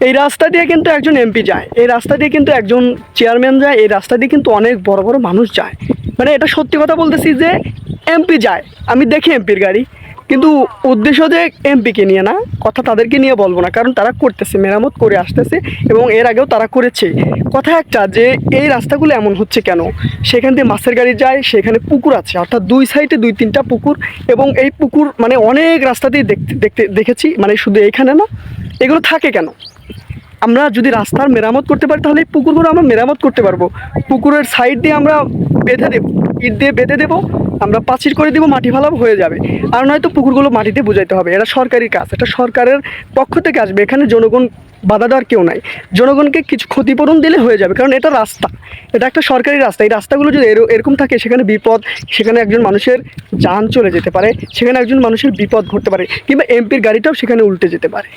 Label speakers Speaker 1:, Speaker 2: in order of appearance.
Speaker 1: এই রাস্তা দিয়ে কিন্তু একজন এমপি যায়, এই রাস্তা দিয়ে কিন্তু একজন চেয়ারম্যান যায়, এই রাস্তা দিয়ে কিন্তু অনেক বড় বড় মানুষ যায়। মানে এটা সত্যি কথা বলতেছি যে এমপি যায়, আমি দেখি এমপির গাড়ি, কিন্তু উদ্দেশ্য যে এমপিকে নিয়ে না, কথা তাদেরকে নিয়ে বলবো না, কারণ তারা করতেছে, মেরামত করে আসতেছে এবং এর আগেও তারা করেছে। কথা একটা যে এই রাস্তাগুলো এমন হচ্ছে কেন, সেখান দিয়ে মাছের গাড়ি যায়, সেখানে পুকুর আছে, অর্থাৎ দুই সাইডে দুই তিনটা পুকুর, এবং এই পুকুর মানে অনেক রাস্তাতেই দেখেছি, মানে শুধু এইখানে না, এগুলো থাকে কেন? আমরা যদি রাস্তার মেরামত করতে পারি তাহলে এই পুকুরগুলো আমরা মেরামত করতে পারবো। পুকুরের সাইড দিয়ে আমরা বেঁধে দেবো, ইট দিয়ে বেঁধে দেবো, আমরা পাঁচির করে দেবো, মাটি ফালাবো, হয়ে যাবে। আর নয়তো পুকুরগুলো মাটিতে বুঝাইতে হবে, এটা সরকারি কাজ, এটা সরকারের পক্ষ থেকে আসবে, এখানে জনগণ বাধা দেওয়ার কেউ নাই। জনগণকে কিছু ক্ষতিপূরণ দিলে হয়ে যাবে, কারণ এটা রাস্তা, এটা একটা সরকারি রাস্তা। এই রাস্তাগুলো যদি এরকম থাকে, সেখানে বিপদ, সেখানে একজন মানুষের যান চলে যেতে পারে, সেখানে একজন মানুষের বিপদ ঘটতে পারে, কিংবা এমপির গাড়িটাও সেখানে উল্টে যেতে পারে।